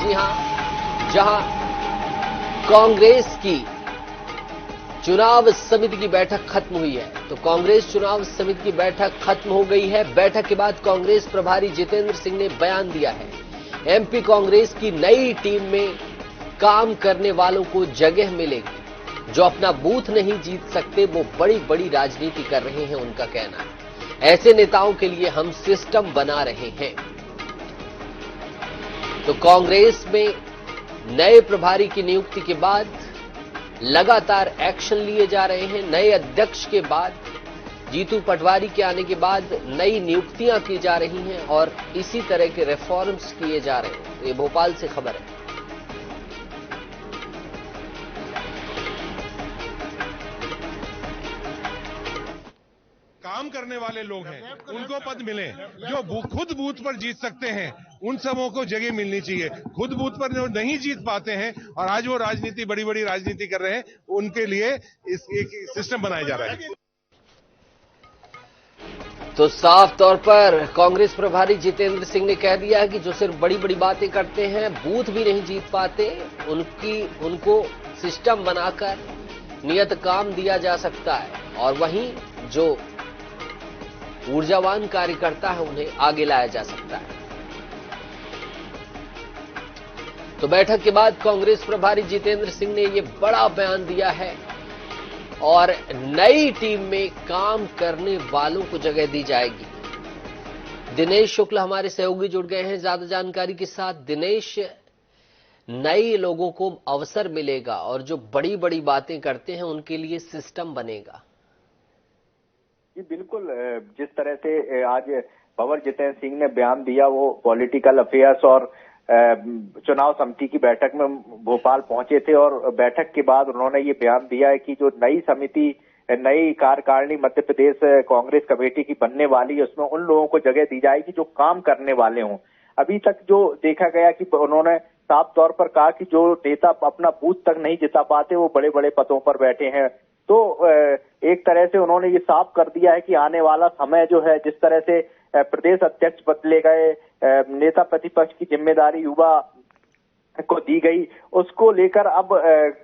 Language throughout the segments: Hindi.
जी हां, जहां कांग्रेस की चुनाव समिति की बैठक खत्म हुई है। तो कांग्रेस चुनाव समिति की बैठक खत्म हो गई है। बैठक के बाद कांग्रेस प्रभारी जितेंद्र सिंह ने बयान दिया है। एमपी कांग्रेस की नई टीम में काम करने वालों को जगह मिलेगी। जो अपना बूथ नहीं जीत सकते वो बड़ी बड़ी राजनीति कर रहे हैं, उनका कहना है। ऐसे नेताओं के लिए हम सिस्टम बना रहे हैं। तो कांग्रेस में नए प्रभारी की नियुक्ति के बाद लगातार एक्शन लिए जा रहे हैं। नए अध्यक्ष के बाद, जीतू पटवारी के आने के बाद नई नियुक्तियां की जा रही हैं और इसी तरह के रिफॉर्म्स किए जा रहे हैं। ये भोपाल से खबर है। काम करने वाले लोग हैं, उनको पद मिले। जो खुद बूथ पर जीत सकते हैं उन सबों को जगह मिलनी चाहिए। खुद बूथ पर जो नहीं जीत पाते हैं और आज वो राजनीति, बड़ी बड़ी राजनीति कर रहे हैं, उनके लिए एक सिस्टम बनाया जा रहा है। तो साफ तौर पर कांग्रेस प्रभारी जितेंद्र सिंह ने कह दिया है कि जो सिर्फ बड़ी बड़ी बातें करते हैं, बूथ भी नहीं जीत पाते, उनको सिस्टम बनाकर नियत काम दिया जा सकता है और वहीं जो ऊर्जावान कार्यकर्ता है उन्हें आगे लाया जा सकता है। तो बैठक के बाद कांग्रेस प्रभारी जितेंद्र सिंह ने यह बड़ा बयान दिया है और नई टीम में काम करने वालों को जगह दी जाएगी। दिनेश शुक्ल हमारे सहयोगी जुड़ गए हैं ज्यादा जानकारी के साथ। दिनेश, नए लोगों को अवसर मिलेगा और जो बड़ी बड़ी बातें करते हैं उनके लिए सिस्टम बनेगा। जी बिल्कुल, जिस तरह से आज भंवर जितेंद्र सिंह ने बयान दिया, वो पॉलिटिकल अफेयर्स और चुनाव समिति की बैठक में भोपाल पहुंचे थे और बैठक के बाद उन्होंने ये बयान दिया है कि जो नई समिति, नई कार्यकारिणी मध्य प्रदेश कांग्रेस कमेटी की बनने वाली है, उसमें उन लोगों को जगह दी जाएगी जो काम करने वाले हों। अभी तक जो देखा गया कि उन्होंने साफ तौर पर कहा कि जो नेता अपना बूथ तक नहीं जिता पाते वो बड़े बड़े पदों पर बैठे हैं। तो एक तरह से उन्होंने ये साफ कर दिया है कि आने वाला समय जो है, जिस तरह से प्रदेश अध्यक्ष बदले गए, नेता प्रतिपक्ष की जिम्मेदारी युवा को दी गई, उसको लेकर अब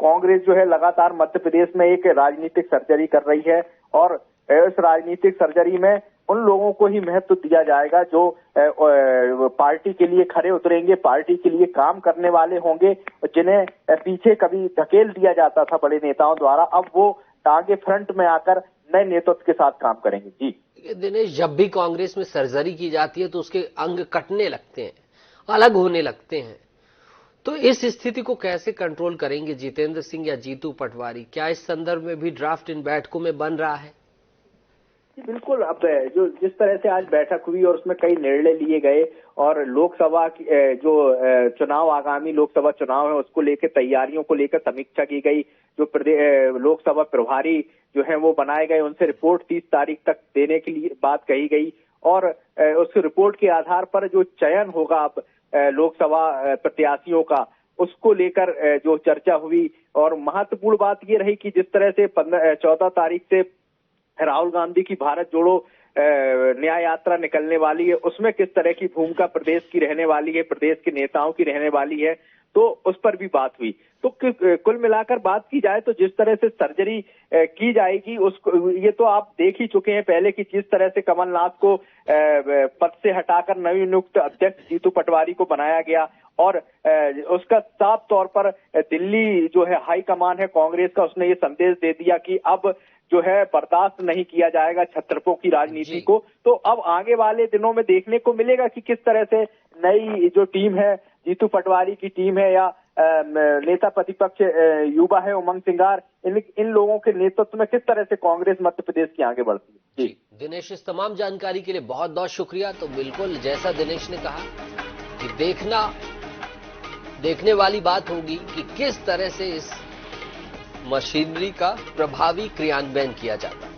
कांग्रेस जो है लगातार मध्य प्रदेश में एक राजनीतिक सर्जरी कर रही है और इस राजनीतिक सर्जरी में उन लोगों को ही महत्व दिया जाएगा जो पार्टी के लिए खरे उतरेंगे, पार्टी के लिए काम करने वाले होंगे, जिन्हें पीछे कभी धकेल दिया जाता था बड़े नेताओं द्वारा, अब वो आगे फ्रंट में आकर नए नेतृत्व के साथ काम करेंगे। जी दिनेश, जब भी कांग्रेस में सर्जरी की जाती है तो उसके अंग कटने लगते हैं, अलग होने लगते हैं। तो इस स्थिति को कैसे कंट्रोल करेंगे जितेंद्र सिंह या जीतू पटवारी? क्या इस संदर्भ में भी ड्राफ्ट इन बैठकों में बन रहा है? बिल्कुल, अब जो जिस तरह से आज बैठक हुई और उसमें कई निर्णय लिए गए और लोकसभा की जो चुनाव, आगामी लोकसभा चुनाव है, उसको लेकर तैयारियों को लेकर समीक्षा की गई। जो लोकसभा प्रभारी जो है वो बनाए गए, उनसे रिपोर्ट 30 तारीख तक देने के लिए बात कही गई और उस रिपोर्ट के आधार पर जो चयन होगा अब लोकसभा प्रत्याशियों का, उसको लेकर जो चर्चा हुई। और महत्वपूर्ण बात ये रही कि जिस तरह से 14 तारीख से राहुल गांधी की भारत जोड़ो न्याय यात्रा निकलने वाली है, उसमें किस तरह की भूमिका प्रदेश की रहने वाली है, प्रदेश के नेताओं की रहने वाली है, तो उस पर भी बात हुई। तो कुल मिलाकर बात की जाए तो जिस तरह से सर्जरी की जाएगी, उसको ये तो आप देख ही चुके हैं पहले कि जिस तरह से कमलनाथ को पद से हटाकर नवनियुक्त अध्यक्ष जीतू पटवारी को बनाया गया और उसका साफ तौर पर दिल्ली जो है हाई कमान है कांग्रेस का, उसने ये संदेश दे दिया कि अब जो है बर्दाश्त नहीं किया जाएगा छत्रपों की राजनीति को। तो अब आगे वाले दिनों में देखने को मिलेगा कि किस तरह से नई जो टीम है, जीतू पटवारी की टीम है या नेता प्रतिपक्ष युवा है उमंग सिंगार, इन लोगों के नेतृत्व में किस तरह से कांग्रेस मध्य प्रदेश की आगे बढ़ती है। जी दिनेश, इस तमाम जानकारी के लिए बहुत बहुत शुक्रिया। तो बिल्कुल जैसा दिनेश ने कहा कि देखने वाली बात होगी कि किस तरह से इस मशीनरी का प्रभावी क्रियान्वयन किया जाता है।